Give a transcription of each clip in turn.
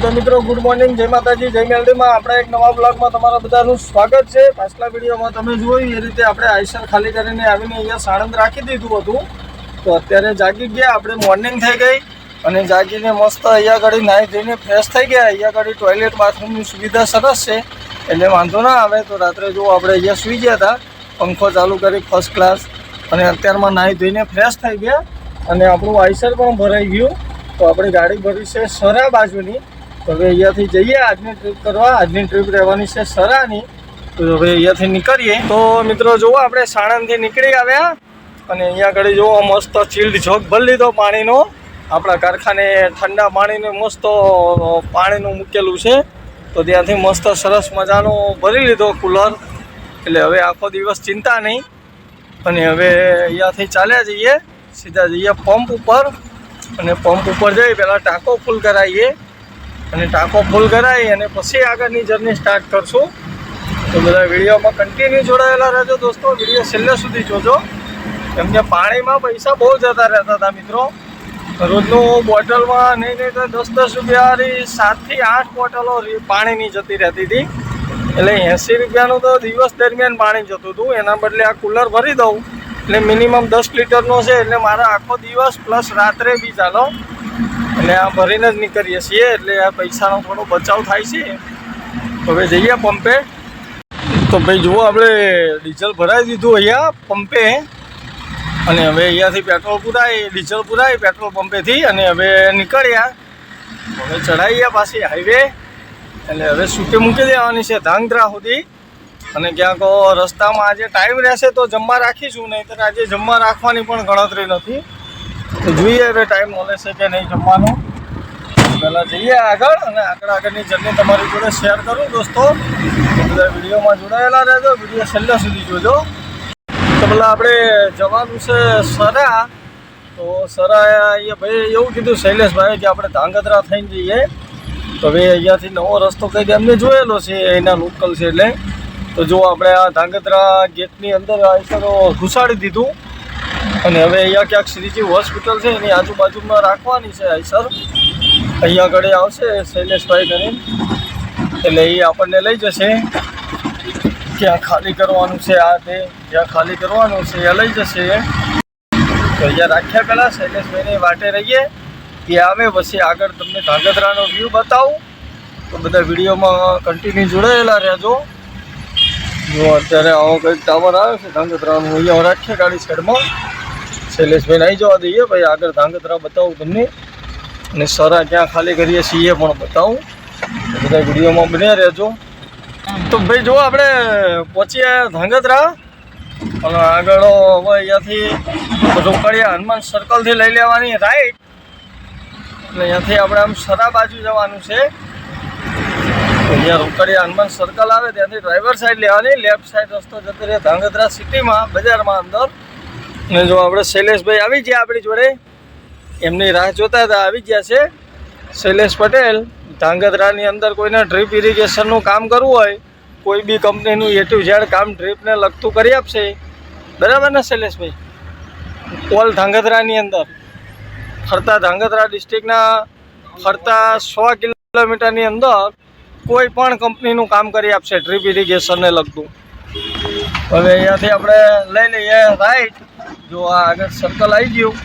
તો મિત્રો good morning, જય માતાજી, જય મેલડીમાં આપણા એક નવા બ્લોગમાં તમારા બધાનું સ્વાગત છે। પાછલા વિડીયોમાં તમે જોયું એ રીતે આપણે આઈસર ખાલી કરીને આવીને અહીંયા સાણંદ રાખી દીધું હતું। તો અત્યારે જાગી ગયા, આપણે મોર્નિંગ થઈ ગઈ અને જાગીને મસ્ત અહીંયા ઘડી નાહી ધોઈને ફ્રેશ થઈ ગયા। અહીંયા ઘડી ટોયલેટ બાથરૂમની સુવિધા સરસ છે એટલે વાંધો ના આવે। તો રાત્રે જો આપણે અહીંયા સૂઈ ગયા હતા, પંખો ચાલુ કરી ફર્સ્ટ ક્લાસ, અને અત્યારમાં નાહી ધોઈને ફ્રેશ થઈ ગયા અને આપણું આઈસર પણ ભરાઈ ગયું। તો આપણી ગાડી ભરી છે સરા બાજુની। તો હવે અહીંયાથી જઈએ આજની ટ્રીપ કરવા। આજની ટ્રીપ રહેવાની છે સરાની। તો હવે અહીંયાથી નીકળીએ। તો મિત્રો જુઓ, આપણે સાણંદથી નીકળી આવ્યા અને અહીંયા આગળ જુઓ મસ્ત ચીલ્ડ જોગ ભરી લીધો પાણીનો। આપણા કારખાને ઠંડા પાણીનું મસ્ત પાણીનું મૂકેલું છે, તો ત્યાંથી મસ્ત સરસ મજાનો ભરી લીધો કુલર। એટલે હવે આખો દિવસ ચિંતા નહીં। અને હવે અહીંયાથી ચાલ્યા જઈએ, સીધા જઈએ પંપ ઉપર, અને પંપ ઉપર જઈ પહેલાં ટાંકો ફૂલ કરાવીએ, અને ટાંકો ફૂલ કરાવી અને પછી આગળની જર્ની સ્ટાર્ટ કરશું। તો બધા વિડીયોમાં કન્ટિન્યુ જોડાયેલા રહેજો દોસ્તો, વિડીયો છેલ્લે સુધી જોજો, કેમ કે પાણીમાં પૈસા બહુ જતા રહેતા હતા મિત્રો। રોજનું બોટલમાં નહીં તો 10-10 રૂપિયાની 7 થી 8 બોટલો પાણીની જતી રહેતી હતી। એટલે 80 રૂપિયાનું તો દિવસ દરમિયાન પાણી જતું હતું। એના બદલે આ કુલર ભરી દઉં એટલે મિનિમમ 10 લીટરનો છે, એટલે મારા આખો દિવસ પ્લસ રાત્રે બી ચાલો। એટલે આ ભરીને જ નીકળીએ છીએ, એટલે આ પૈસાનો થોડો બચાવ થાય છે। હવે જઈએ પંપે। તો ભાઈ જુઓ, આપણે ડીઝલ ભરાવી દીધું અહીંયા પંપે, અને હવે અહીંયાથી પેટ્રોલ પુરાય, ડીઝલ પુરાય પેટ્રોલ પંપેથી, અને હવે નીકળ્યા। હવે ચડાવીએ પાછી હાઈવે, એટલે હવે સૂકી મૂકી દેવાની છે ધાંગધ્રા સુધી। અને ક્યાંક રસ્તામાં આજે ટાઈમ રહેશે તો જમવા રાખીશું, નહીંતર આજે જમવા રાખવાની પણ ગણતરી નથી। તો જોઈએ હવે ટાઈમ મળે છે કે નહીં જમવાનું। પહેલાં જઈએ આગળ, અને આગળની જર્ની તમારી જોડે શેર કરું દોસ્તો। બધા વિડીયોમાં જોડાયેલા રહેજો, વિડીયો છેલ્લે સુધી જોજો। તો પહેલાં આપણે જવાનું છે સરા। તો સરા અહીંયા ભાઈ એવું કીધું શૈલેષભાઈ કે આપણે ધાંગધ્રા થઈને જઈએ। તો હવે અહીંયાથી નવો રસ્તો કંઈક એમને જોયેલો છે, એના લોકલ છે એટલે। તો જો આપણે આ ધાંગધ્રા ગેટની અંદર આઈસર ઘુસાડી દીધું, અને હવે અહીંયા ક્યાંક શ્રીજી હોસ્પિટલ છે એની આજુબાજુમાં રાખવાની છે આઈસર। અહીંયા આગળ આવશે શૈલેષભાઈ કરીને, એટલે એ આપણને લઈ જશે ક્યાં ખાલી કરવાનું છે, આ તે જ્યાં ખાલી કરવાનું છે એ લઈ જશે। તો અહીંયા રાખ્યા પહેલાં શૈલેષભાઈને વાટે રહીએ, એ આવે પછી આગળ તમને ધાંગધ્રાનો વ્યૂ બતાવું। તો બધા વિડીયોમાં કન્ટિન્યુ જોડાયેલા રહેજો। જો અત્યારે આવો કંઈક ટાવર આવે છે ધાંગધ્રાનું, અહીંયા રાખીએ ગાડી સાઈડમાં, શૈલેષભાઈને આવી જવા દઈએ, ભાઈ આગળ ધાંગધ્રા બતાવું તમને, અને સરા ક્યાં ખાલી કરીએ છીએ પણ બતાવું। બધા વિડીયોમાં બન્યા રહેજો। તો ભાઈ જો આપણે પહોંચીએ ધાંગધ્રા, અને આગળ હવે અહીંયાથી રોકડિયા હનુમાન સર્કલથી લઈ લેવાની રાઈટ, એટલે અહીંયાથી આપણે આમ સરા બાજુ જવાનું છે। અહીંયા રોકડિયા હનુમાન સર્કલ આવે ત્યાંથી ડ્રાઈવર સાઈડ લેવાની, લેફ્ટ સાઈડ રસ્તો જતો રહે ધાંગધ્રા સિટીમાં, બજારમાં અંદર। અને જો આપણે શૈલેષભાઈ આવી ગયા આપણી જોડે, એમની રાહ જોતા હતા, આવી ગયા છે શૈલેષ પટેલ। ધાંગધ્રાની અંદર કોઈને ડ્રીપ ઇરિગેશનનું કામ કરવું હોય, કોઈ બી કંપનીનું A to Z કામ ડ્રીપને લગતું કરી આપશે, બરાબર ને શૈલેષભાઈ? ઓલ ધાંગધ્રાની અંદર ફરતા, ધાંગધ્રા ડિસ્ટ્રિક્ટના ફરતા 100 કિલોમીટરની અંદર કોઈ પણ કંપનીનું કામ કરી આપશે ડ્રીપ ઇરિગેશનને લગતું। હવે અહીંયાથી આપણે લઈ લઈએ રાઈટ। જો આ આગળ સર્કલ આવી ગયું,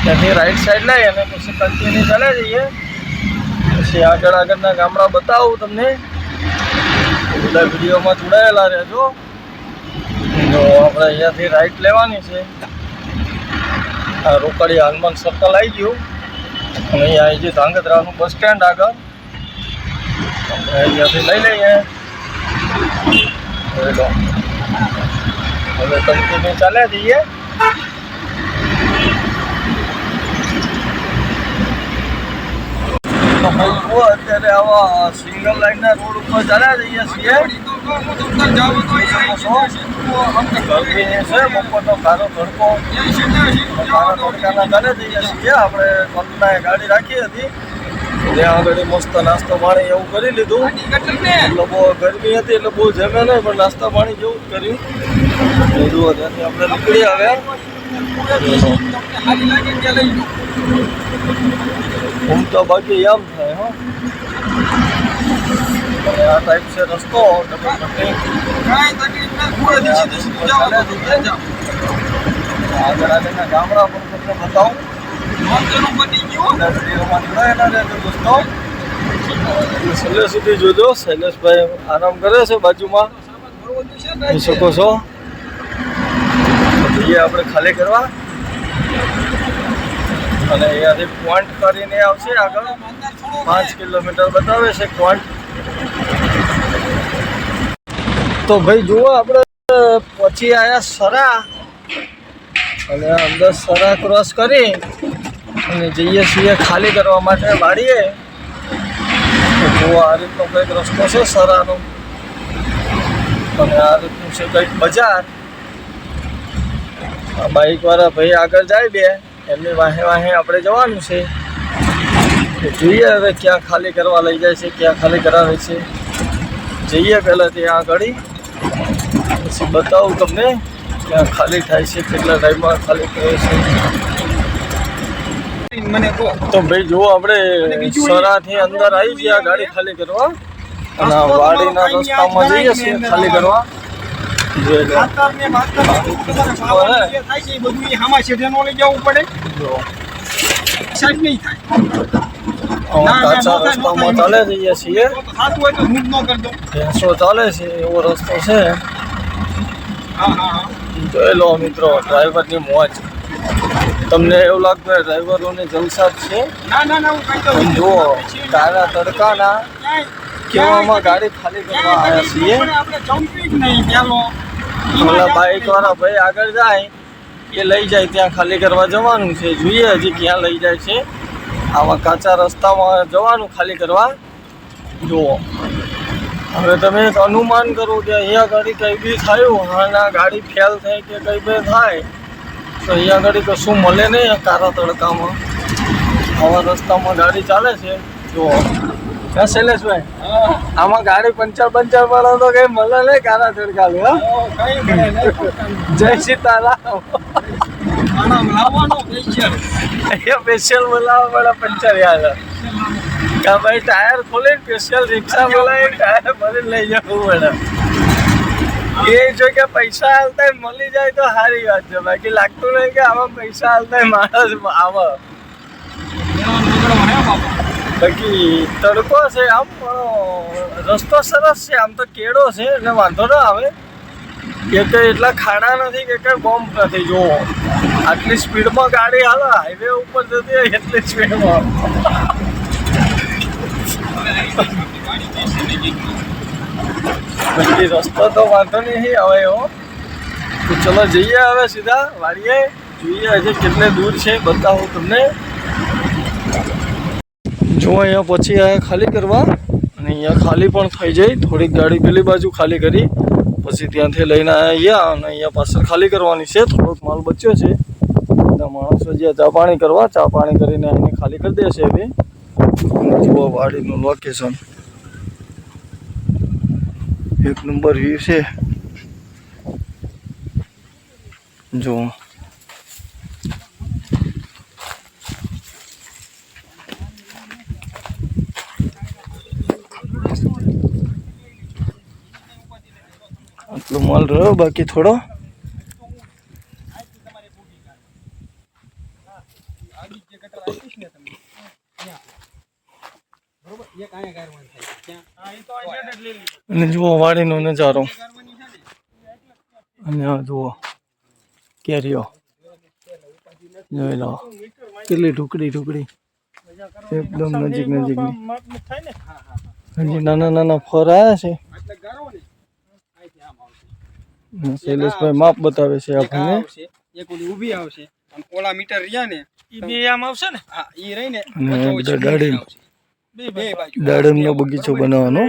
ત્યાંથી રાઈટ સાઈડ લઈ અને પછી કન્ટિન્યુ ચાલે જઈએ, પછી આગળના ગામડા બતાવું તમને। બધા વિડીયોમાં જોડાયેલા રહેજો। જો આપણે અહીંયાથી રાઈટ લેવાની છે, આ રોકડિયા હનુમાન સર્કલ આવી ગયું, અને અહીંયા આવી ગયું ધાંગધ્રાનું બસ સ્ટેન્ડ આગળ, અહીંયાથી લઈ લઈએ। હવે કન્ટિન્યુ ચાલ્યા જઈએ। અત્યારે આવા સિંગલ લાઈનના રોડ ઉપર ચાલ્યા જઈએ છીએ। ગરમી છે, બપોરનો કારો તડકો, કારા તડકાના ચાલ્યા જઈએ છીએ। આપણે કંપનાએ ગાડી રાખી હતી, ત્યાં આગળ મસ્ત નાસ્તો પાણી એવું કરી લીધું, એટલે બહુ ગરમી હતી એટલે બહુ જમે નહીં, પણ નાસ્તા પાણી જેવું જ કર્યું। જુઓ ત્યાંથી આપણે નીકળી આવ્યા। હું તો બાકી આમ થાય હો। અને આ ટાઈપ છે રસ્તો આગળ આગળના ગામડા પણ તમને બતાવું દોસ્તો. છેલ્લે સુધી જોજો. શૈલેષભાઈ આરામ કરે છે બાજુમાં, જોઈ શકો છો. જઈએ આપણે ખાલી કરવા અને અહીંયાથી પોઈન્ટ કરીને આવશે આગળ 5 કિલોમીટર બતાવે છે પોઈન્ટ. તો ભાઈ જુઓ આપણે પહોંચી આવ્યા સરા અને અંદર સરા ક્રોસ કરી અને જઈએ છીએ ખાલી કરવા માટે વાડીએ. તો જુઓ આ રીતનો કંઈક રસ્તો છે સરાનો અને આ રીતનું છે કંઈક બજાર. આ બાઇકવાળા ભાઈ આગળ જાય બે, એમની વાહે વાહે આપણે જવાનું છે. જોઈએ હવે ક્યાં ખાલી કરવા લઈ જાય છે, ક્યાં ખાલી કરાવે છે. જઈએ પહેલાં ત્યાં આગળ, પછી બતાવું તમને ક્યાં ખાલી થાય છે, કેટલા ટાઈમમાં ખાલી કરે છે. તો ભાઈ જુઓ આપણે સરાથી અંદર આવી ગયા ગાડી ખાલી કરવા અને વાડીના રસ્તામાં જઈએ છીએ ખાલી કરવા. કાચા રસ્તામાં ચાલે જઈએ છીએ, ભેંસો ચાલે છે એવો રસ્તો છે. જોઈ લો મિત્રો ડ્રાઈવરની મોજ. તમને એવું લાગતું હોય ડ્રાઈવરોને જલસા જ છે, પણ જુઓ કાળા તડકાના કેવામાં ગાડી ખાલી કરવા આવ્યા છીએ. ઓલા બાઇકવાળા ભાઈ આગળ જાય એ લઈ જાય ત્યાં ખાલી કરવા જવાનું છે. જોઈએ હજી ક્યાં લઈ જાય છે. આવા કાચા રસ્તામાં જવાનું ખાલી કરવા. જુઓ હવે તમે એક અનુમાન કરો કે અહીંયા ગાડી કંઈ બી થયું અને ગાડી ફેલ થાય કે કંઈ બી થાય તો અહીંયા ગાડી કશું મળે નહીં. કાળા તડકામાં આવા રસ્તામાં ગાડી ચાલે છે. જુઓ હા શૈલેષભાઈ, આમાં ગાડી પંચર વાળો તો કઈ મળે નહીં કાળા તડકા. જય સીતારામ. સ્પેશિયલ બોલાવવા પડે પંચર યાર. કા ભાઈ ટાયર ખોલીને સ્પેશિયલ રિક્ષા બોલાવી ટાયર ભરીને લઈ જવું પડે. એ જો કે પૈસા હાલતા મળી જાય તો સારી વાત છે, બાકી લાગતું નહીં કે આમાં પૈસા હાલતા માણસ આવે. બાકી તડકો છે આમ, રસ્તો સરસ છે આમ તો, કેળો છે એટલે વાંધો ના આવે. કે કંઈ એટલા ખાડા નથી કે કંઈ બોમ્બ નથી. જુઓ આટલી સ્પીડમાં ગાડી હાલે, હાઈવે ઉપર જતી હોય એટલી સ્પીડમાં. બાકી રસ્તો તો વાંધો નહીં હવે એવો. તો ચલો જઈએ હવે સીધા વાડીએ. જોઈએ હજી કેટલે દૂર છે બતાવું તમને. જો અહીંયા પછી આ ખાલી કરવા અને અહીંયા ખાલી પણ થઈ જાય. થોડીક ગાડી પેલી બાજુ ખાલી કરી પછી ત્યાંથી લઈને આવ્યા અને અહીંયા પાછળ ખાલી કરવાની છે. થોડોક માલ બચ્યો છે. બધા માણસો જ્યાં ચા પાણી કરવા, ચા પાણી કરીને એને ખાલી કરી દેશે. હવે જુઓ વાડીનું લોકેશન એક નંબર વ્યૂ છે. જો આટલો માલ રહ્યો, બાકી થોડો અને જુઓ વાડીનો નજારો. અને આ જુઓ કેરીઓ જોઈ લો કેટલી ઢુકડી એકદમ નજીકની. હજી નાના ફર આવ્યા છે. શૈલેષભાઈ માપ બતાવે છે આપણને. એક ઓલી ઊભી આવશે અને ઓલા મીટર રહ્યા ને ઈ બે આમ આવશે ને. હા ઈ રહી ને. અને બધા દાડમનો બગીચો બનાવવાનો.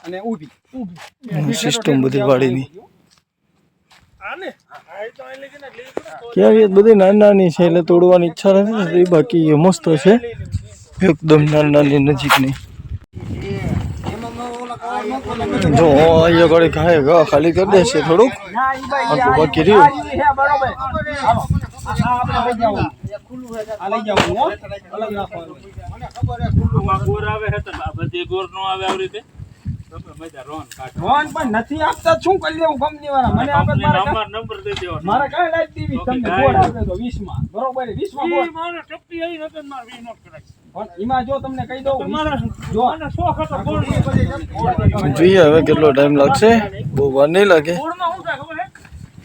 અને ઊભી સિસ્ટમ બધી વાડીની. ક્યાં બધી નાની છે એટલે તોડવાની ઈચ્છા નથી, બાકી એ મસ્ત છે એકદમ નાની નજીકની. જો અહીંયા ઘડી ખાલી કરી દેશે થોડુંક, બાકી રહ્યું આપણે લઈ જાવ આ લઈ જાવ હો અલગ રાખવાનું આમાં ગોર આવે છે તો આ બધી ગોર નો આવે આવી રીતે રોન પણ નથી આપતા શું કરી લેવું કંપની વાળા મને આપે નંબર દઈ દેવાનો મારે કઈ લાઈટ ટીવી તમને બોર્ડ આપે તો 20 માં બરોબર 20 માં બોર્ડ મારે ટપટી આવી નતો માર 20 નોટ કરાય પણ એમાં જો તમને કહી દઉં તમારા જો મને શોખ હતો ગોળ જોઈએ હવે કેટલો ટાઈમ લાગશે બહુ વાર નહીં લાગે ગોળમાં શું થાય ખબર હે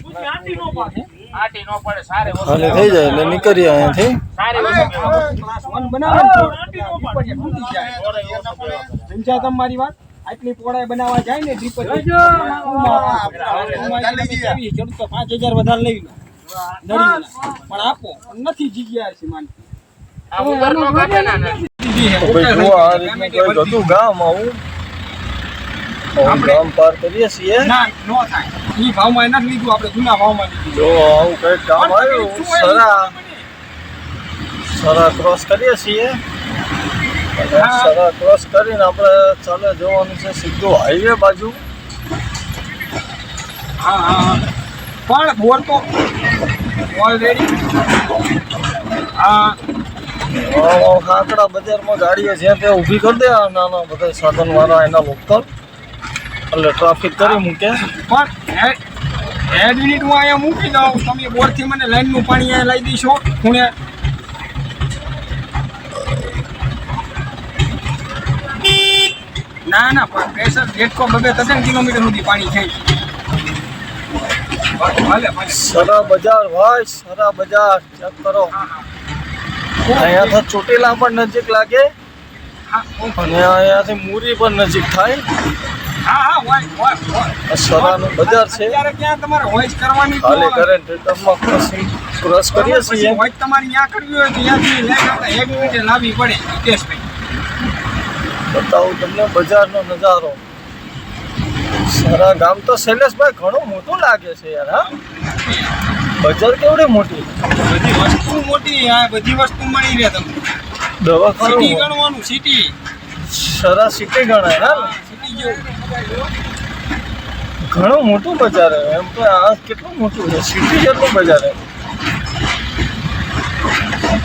કોઈ આંટી નો પાડે આંટી નો પડે સારે હાલે થઈ જાય એટલે નીકળીએ અહીંયાથી સારે ક્લાસ 1 બનાવે ને આંટી નો પાડે તૂટી જાય સમજ્યા તમે મારી વાત આટલી પોળાઈ બનાવવા જાય ને ડીપ ખેડૂત તો 5000 વધારે લઈ લો પણ આપો પણ નથી જગ્યા છે માનતી ગામ આવું ગામ પાર કરીએ છીએ ના નો થાય ઈ ભાવમાં નથી લીધું આપણે જૂના ભાવમાં લીધું જો આવું કઈક ગામ આવ્યું સરા ક્રોસ કરીએ છીએ સરા ક્રોસ કરીને આપણે ચાલે જવાનું છે સીધું હાઈવે બાજુ હા પણ બોર તો ઓલરેડી હા કાંકડા બજારમાં ગાડીઓ જ્યાં ત્યાં ઊભી કરી દે આ નાના બધા સાધન વાળા એના લોકલ એટલે ટ્રાફિક કરી મૂકે પણ હેડ યુનિટ હું અહીંયા મૂકી દઉં તમે બોરથી મને લાઈનનું પાણી અહીંયા લઈ દઈશો ખૂણે ના પણ પ્રેશર જેટકો 2-3 કિલોમીટર સુધી પાણી થાય સરા બજાર ભાઈ સરા બજાર ચેક કરો અહીંયાથી ચોટીલા પણ નજીક લાગે અને અહીંયાથી મુરી પણ નજીક થાય હા આ સરાનું બજાર છે અત્યારે ક્યાં તમારે વોઇસ કરવાની ખાલી કરે ટ્રેક્ટરમાં ક્રોસ કરીએ છીએ વોઇસ તમારે ત્યાં કરવી હોય તો ત્યાંથી લઈને આપણે 1 મિનિટે લાવવી પડે હિતેશભાઈ બતાવું તમને બજારનો નજારો સરા ગામ તો શૈલેષભાઈ ઘણું મોટું લાગે છે યાર હા બજાર કેવડી મોટી બધી વસ્તુ મોટી આ બધી વસ્તુ મળી રહે તમને સિટી દવાખાનું ગણવાનું સિટી સરા સિટી ગણાય હા સિટી જેવું ઘણું મોટું બજાર છે એમ તો આ કેટલું મોટું છે સિટી જેટલું બજાર છે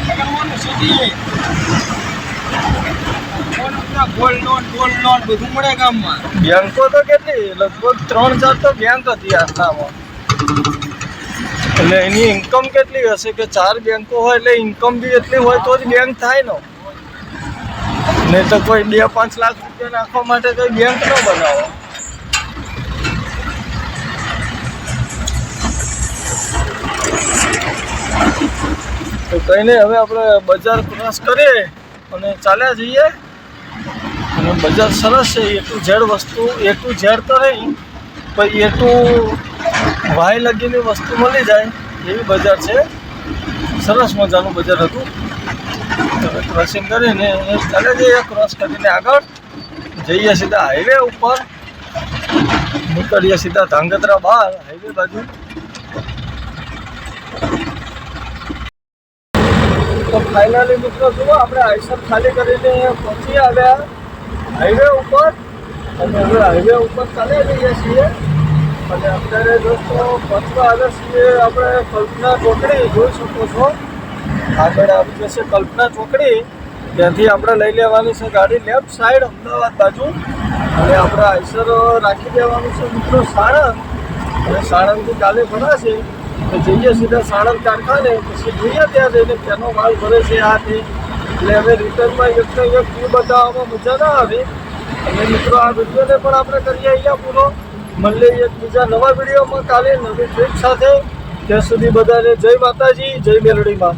ગણવાનું સિટી ગોલ્ડ લોન બધું મળે ગામમાં બેંકો તો કેટલી લગભગ 3-4 તો બેંક હતી આખામાં એટલે એની ઇન્કમ કેટલી હશે કે 4 બેંકો હોય એટલે ઇન્કમ બી એટલી હોય તો જ બેંક થાય ને નહીં તો કોઈ 2-5 લાખ રૂપિયા નાખવા માટે કોઈ બેંક ન બનાવો તો કંઈ નહીં હવે આપણે બજાર ક્રોસ કરીએ અને ચાલ્યા જઈએ અને બજાર સરસ છે A to Z વસ્તુ A to Z તો નહીં પણ A to Y લગીની વસ્તુ મળી જાય એવી બજાર છે સરસ મજાનું બજાર હતું હવે ક્રોસિંગ કરીને ચાલે જઈએ ક્રોસ કરીને આગળ જઈએ સીધા હાઈવે ઉપર નીકળીએ સીધા ધાંગધ્રા બહાર હાઈવે બાજુ તો ફાઇનલી મિત્રો જુઓ આપણે આઈસર ખાલી કરીને પહોંચી આવ્યા હાઈવે ઉપર અને હવે હાઈવે ઉપર ચાલી જઈએ છીએ અને અત્યારે દોસ્તો પહોંચવા આવ્યા છીએ આપણે કલ્પના ચોકડી જોઈ શકો છો આગળ આવી જશે કલ્પના ચોકડી ત્યાંથી આપણે લઈ લેવાની છે ગાડી લેફ્ટ સાઈડ અમદાવાદ બાજુ અને આપણે આઈસર રાખી દેવાનું છે મિત્રો સાણંદ અને સાણંદથી કાલે ભરાશે તો જઈએ સીધા સાણંદ કારખાને પછી જોઈએ ત્યાં જઈને ત્યાંનો માલ ભરે છે આ તે એટલે હવે રિટર્નમાં એકને એક વ્યૂ બતાવવામાં મજા ના આવે અને મિત્રો આ વિડીયોને પણ આપણે કરીએ અહીંયા પૂરો મળીએ એક બીજા નવા વિડીયોમાં કાલે નવી ટ્રીપ સાથે ત્યાં સુધી બધાને જય માતાજી જય મેલડીમાં.